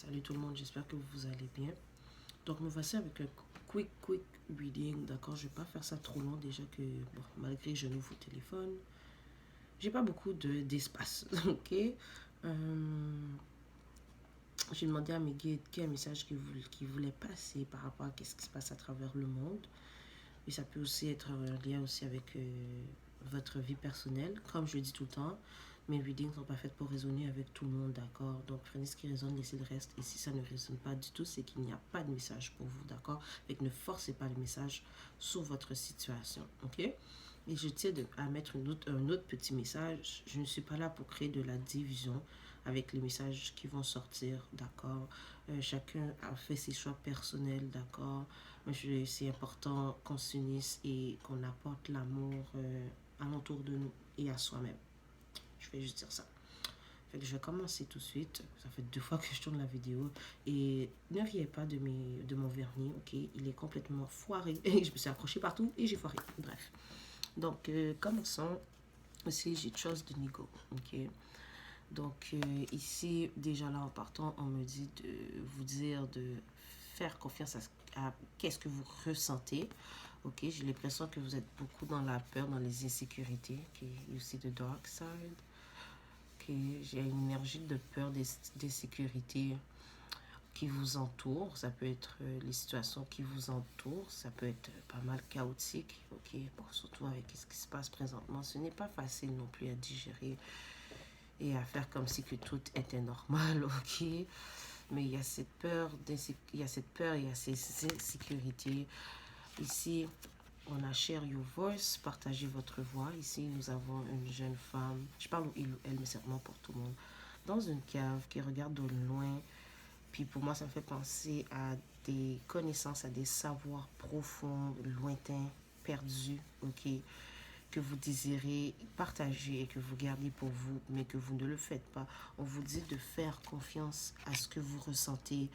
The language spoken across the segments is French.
Salut tout le monde, j'espère que vous allez bien. Donc me voici avec un quick reading, d'accord? Je vais pas faire ça trop long déjà que, bon, malgré que je n'ouvre au téléphone, j'ai pas beaucoup d'espace, ok? J'ai demandé à mes guides quel message qu'ils voulaient passer par rapport à ce qui se passe à travers le monde. Et ça peut aussi être un lien aussi avec votre vie personnelle. Comme je le dis tout le temps, mes readings ne sont pas faites pour résonner avec tout le monde, d'accord? Donc prenez ce qui résonne, laissez le reste. Et si ça ne résonne pas du tout, c'est qu'il n'y a pas de message pour vous, d'accord? Et que ne forcez pas le message sur votre situation, ok? Et je tiens à mettre un autre petit message. Je ne suis pas là pour créer de la division avec les messages qui vont sortir, d'accord? Chacun a fait ses choix personnels, d'accord? Mais c'est important qu'on s'unisse et qu'on apporte l'amour alentour de nous et à soi-même. Je vais juste dire ça. Fait que je vais commencer tout de suite. Ça fait 2 fois que je tourne la vidéo. Et ne riez pas de mon vernis, ok? Il est complètement foiré. Et je me suis accrochée partout et j'ai foiré. Bref. Donc, commençons. Ici, j'ai chose de Nigo, ok? Donc, ici, déjà là, en partant, on me dit de vous dire de faire confiance à qu'est-ce que vous ressentez. Ok, j'ai l'impression que vous êtes beaucoup dans la peur, dans les insécurités. Ok, you see the dark side. Ok, j'ai une énergie de peur, d'insécurité qui vous entoure. Ça peut être les situations qui vous entourent. Ça peut être pas mal chaotique. Ok, bon, surtout avec ce qui se passe présentement. Ce n'est pas facile non plus à digérer et à faire comme si que tout était normal. Ok, mais il y a cette peur, il y a cette peur, il y a ces insécurités. Ici, on a Share Your Voice, partagez votre voix. Ici, nous avons une jeune femme, je parle il ou elle, mais certainement pour tout le monde, dans une cave qui regarde de loin. Puis pour moi, ça me fait penser à des connaissances, à des savoirs profonds, lointains, perdus, ok, que vous désirez partager et que vous gardez pour vous, mais que vous ne le faites pas. On vous dit de faire confiance à ce que vous ressentez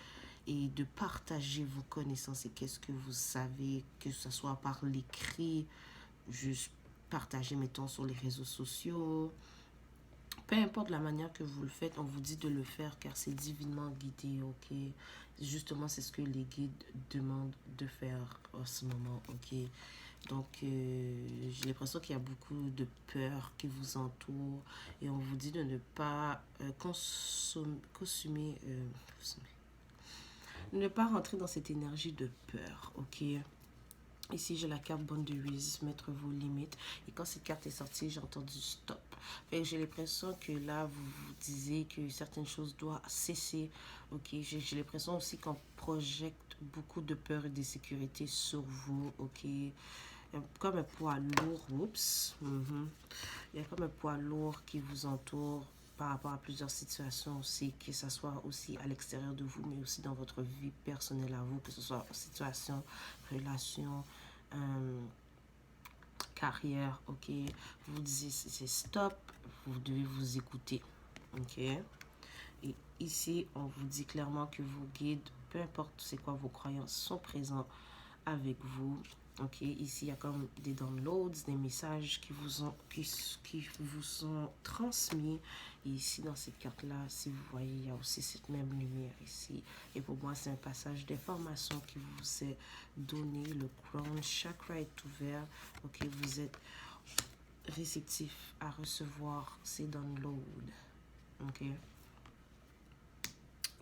et de partager vos connaissances et qu'est-ce que vous savez, que ce soit par l'écrit, juste partager, mettons, sur les réseaux sociaux. Peu importe la manière que vous le faites, on vous dit de le faire car c'est divinement guidé, ok? Justement, c'est ce que les guides demandent de faire en ce moment, ok? Donc, j'ai l'impression qu'il y a beaucoup de peur qui vous entoure et on vous dit de ne pas ne pas rentrer dans cette énergie de peur, ok? Ici, j'ai la carte Boundaries, mettre vos limites. Et quand cette carte est sortie, j'ai entendu stop. J'ai l'impression que là, vous vous disiez que certaines choses doivent cesser. Ok, j'ai l'impression aussi qu'on projette beaucoup de peur et d'insécurité sur vous. Ok, comme un poids lourd. Oups. Il y a comme un poids lourd qui vous entoure par rapport à plusieurs situations aussi, que ce soit aussi à l'extérieur de vous, mais aussi dans votre vie personnelle à vous, que ce soit situation, relation, carrière, ok? Vous disiez c'est stop, vous devez vous écouter, ok? Et ici, on vous dit clairement que vos guides, peu importe c'est quoi vos croyances, sont présents avec vous. Ok, ici il y a comme des downloads, des messages qui vous sont transmis. Et ici dans cette carte là, si vous voyez, il y a aussi cette même lumière ici. Et pour moi, c'est un passage d'information qui vous est donné. Le crown chakra est ouvert. Ok, vous êtes réceptif à recevoir ces downloads. Ok,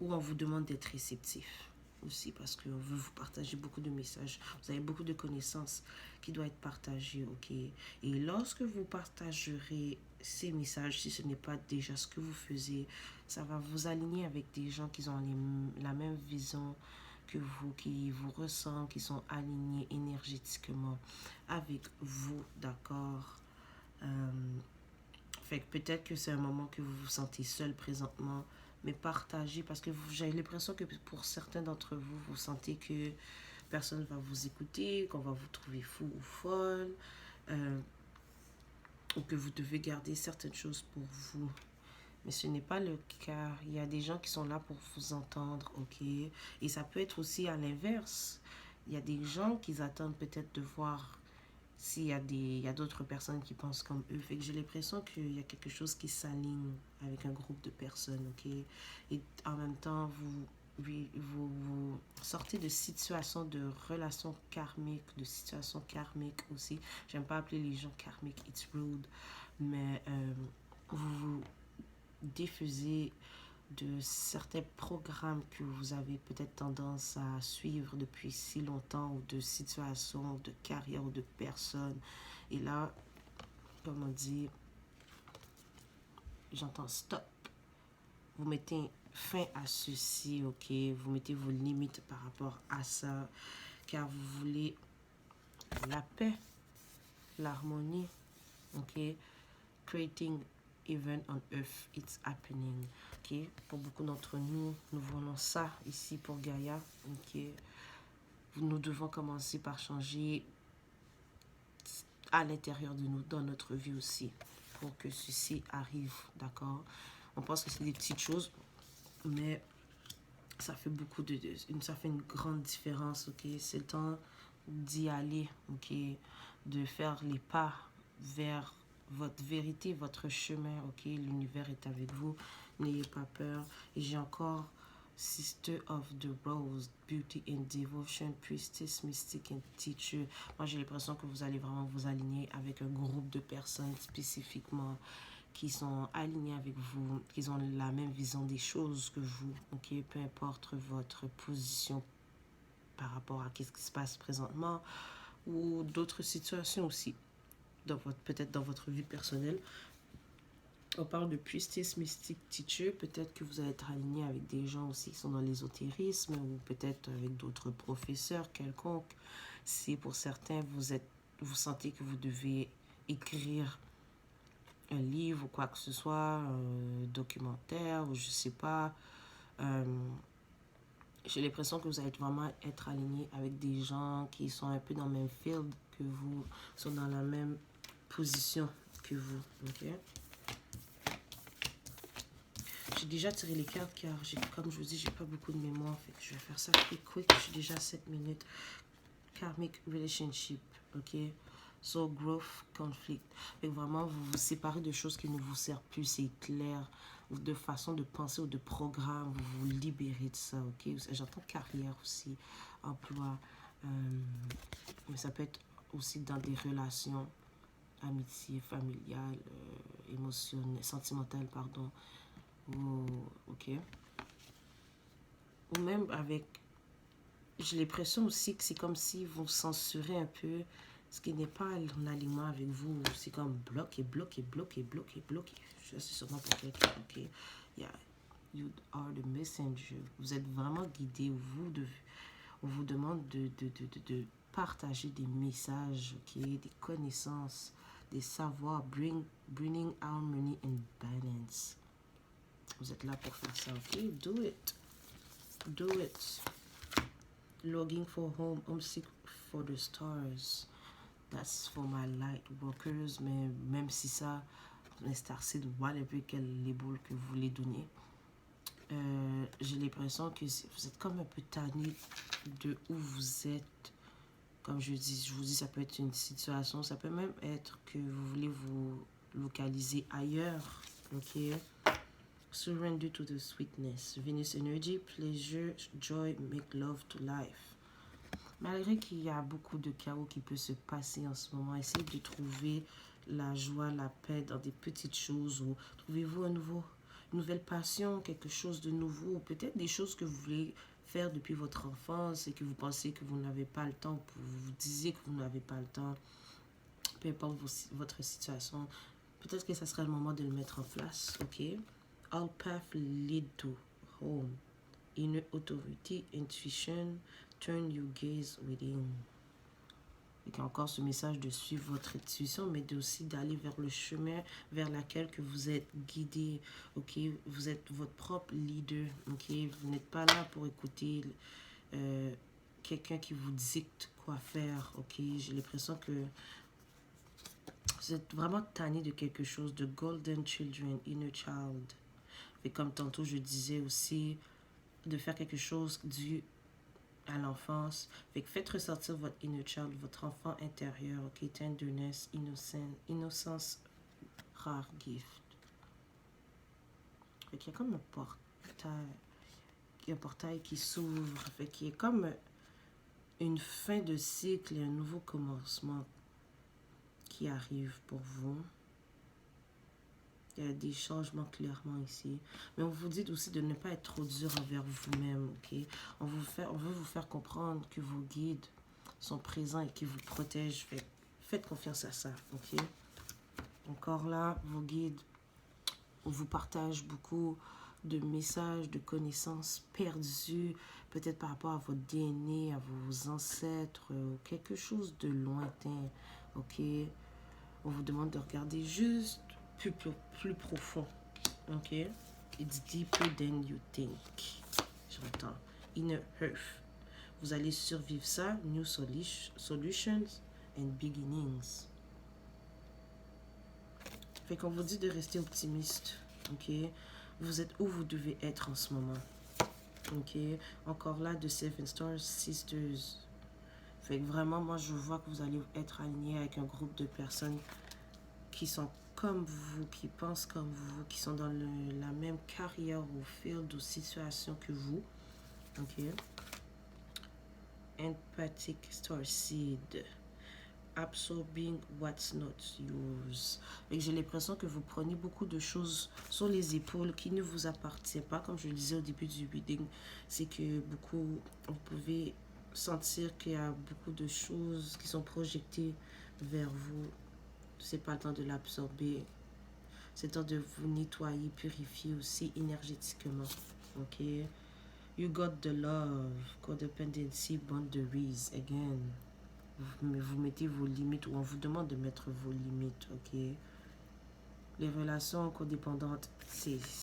ou on vous demande d'être réceptif aussi parce qu'on veut vous partager beaucoup de messages. Vous avez beaucoup de connaissances qui doivent être partagées, ok? Et lorsque vous partagerez ces messages, si ce n'est pas déjà ce que vous faisiez, ça va vous aligner avec des gens qui ont la même vision que vous, qui vous ressentent, qui sont alignés énergétiquement avec vous, d'accord? Fait que peut-être que c'est un moment que vous vous sentez seul présentement, mais partagez parce que j'ai l'impression que pour certains d'entre vous, vous sentez que personne ne va vous écouter, qu'on va vous trouver fou ou folle, ou que vous devez garder certaines choses pour vous. Mais ce n'est pas le cas. Il y a des gens qui sont là pour vous entendre, ok? Et ça peut être aussi à l'inverse. Il y a des gens qui attendent peut-être de voir il y a d'autres personnes qui pensent comme eux. Fait que j'ai l'impression qu'il y a quelque chose qui s'aligne avec un groupe de personnes, ok? Et en même temps, vous sortez de situations de relations karmiques, de situations karmiques aussi. J'aime pas appeler les gens karmiques, it's rude. Mais vous vous diffusez de certains programmes que vous avez peut-être tendance à suivre depuis si longtemps, ou de situations, de carrière ou de personnes. Et là, comme on dit, j'entends stop. Vous mettez fin à ceci, ok? Vous mettez vos limites par rapport à ça, car vous voulez la paix, l'harmonie, ok? Creating even on earth, it's happening. Ok, pour beaucoup d'entre nous, nous voulons ça ici pour Gaïa. Ok, nous devons commencer par changer à l'intérieur de nous, dans notre vie aussi, pour que ceci arrive, d'accord? On pense que c'est des petites choses, mais ça fait ça fait une grande différence, ok? C'est le temps d'y aller, ok? De faire les pas vers votre vérité, votre chemin, ok? L'univers est avec vous, n'ayez pas peur. Et j'ai encore Sister of the Rose, Beauty and Devotion, Priestess, Mystic and Teacher. Moi, j'ai l'impression que vous allez vraiment vous aligner avec un groupe de personnes spécifiquement qui sont alignés avec vous, qui ont la même vision des choses que vous, ok? Peu importe votre position par rapport à ce qui se passe présentement, ou d'autres situations aussi, peut-être dans votre vie personnelle. On parle de Priestess Mystic Teacher. Peut-être que vous allez être aligné avec des gens aussi qui sont dans l'ésotérisme, ou peut-être avec d'autres professeurs quelconques. Si pour certains, vous sentez que vous devez écrire un livre ou quoi que ce soit, un documentaire, ou je sais pas. J'ai l'impression que vous allez vraiment être aligné avec des gens qui sont un peu dans le même field que vous, sont dans la même position que vous, ok? J'ai déjà tiré les cartes car, comme je vous dis, j'ai pas beaucoup de mémoire. Fait que je vais faire ça quick. J'ai déjà 7 minutes. Karmic relationship, ok? So, growth, conflict. Fait que vraiment, vous vous séparez de choses qui ne vous servent plus, c'est clair. De façon de penser ou de programme, vous vous libérez de ça, ok? J'entends carrière aussi, emploi. Mais ça peut être aussi dans des relations, amitié, familiales, émotionnelles, sentimentales, pardon. Ok. Ou même avec... J'ai l'impression aussi que c'est comme si vous censurez un peu ce qui n'est pas en alignement avec vous. C'est comme bloqué, bloqué, bloqué, bloqué, bloqué. Ça, c'est sûrement pour quelqu'un, ok? Yeah. You are the messenger. Vous êtes vraiment guidé. On vous demande de partager des messages, ok? Des connaissances, des savoirs. Bringing harmony and balance. Vous êtes là pour faire ça, ok? Do it. Do it. Longing for home, homesick for the stars. That's for my light workers. Mais même si ça, les stars, c'est whatever quel label que vous voulez donner. J'ai l'impression que vous êtes comme un peu tanné de où vous êtes. Comme je vous dis, ça peut être une situation, ça peut même être que vous voulez vous localiser ailleurs, ok? Surrender to the sweetness. Venus Energy, pleasure, joy, make love to life. Malgré qu'il y a beaucoup de chaos qui peut se passer en ce moment, essayez de trouver la joie, la paix dans des petites choses, ou trouvez-vous une nouvelle passion, quelque chose de nouveau, ou peut-être des choses que vous voulez faire depuis votre enfance et que vous pensez que vous n'avez pas le temps, ou vous disiez que vous n'avez pas le temps, peu importe votre situation. Peut-être que ça sera le moment de le mettre en place, ok? All paths lead to home. Inner authority, intuition, turn your gaze within. Et encore ce message de suivre votre intuition, mais aussi d'aller vers le chemin vers lequel que vous êtes guidé, ok? Vous êtes votre propre leader, ok? Vous n'êtes pas là pour écouter quelqu'un qui vous dicte quoi faire, ok? J'ai l'impression que vous êtes vraiment tanné de quelque chose, de golden children, inner child. Et comme tantôt je disais aussi, de faire quelque chose à l'enfance. Fait que faites ressortir votre inner child, votre enfant intérieur, ok? Tenderness, innocence, rare gift. Fait qu'il y a comme un portail qui s'ouvre. Fait qu'il y a comme une fin de cycle et un nouveau commencement qui arrive pour vous. Il y a des changements clairement ici. Mais on vous dit aussi de ne pas être trop dur envers vous-même, ok? On veut vous faire comprendre que vos guides sont présents et qui vous protègent. Faites confiance à ça, ok? Encore là, vos guides vous partagent beaucoup de messages, de connaissances perdues, peut-être par rapport à votre DNA, à vos ancêtres, quelque chose de lointain, ok? On vous demande de regarder juste plus profond, ok? It's deeper than you think. J'entends. Inner Earth. Vous allez survivre ça. New solutions and beginnings. Fait qu'on vous dit de rester optimiste, ok? Vous êtes où vous devez être en ce moment, ok? Encore là, de Seven Stars Sisters. Fait que vraiment, moi, je vois que vous allez être aligné avec un groupe de personnes qui sont comme vous, qui pensent comme vous, qui sont dans la même carrière ou field ou situation que vous, ok? Empathic Starseed. Absorbing what's not yours. Et j'ai l'impression que vous prenez beaucoup de choses sur les épaules qui ne vous appartiennent pas. Comme je le disais au début du reading, c'est que vous pouvez sentir qu'il y a beaucoup de choses qui sont projetées vers vous. C'est pas le temps de l'absorber. C'est le temps de vous nettoyer, purifier aussi énergétiquement. Ok? You got the love, codependency, boundaries, again. Vous mettez vos limites ou on vous demande de mettre vos limites, ok? Les relations codépendantes,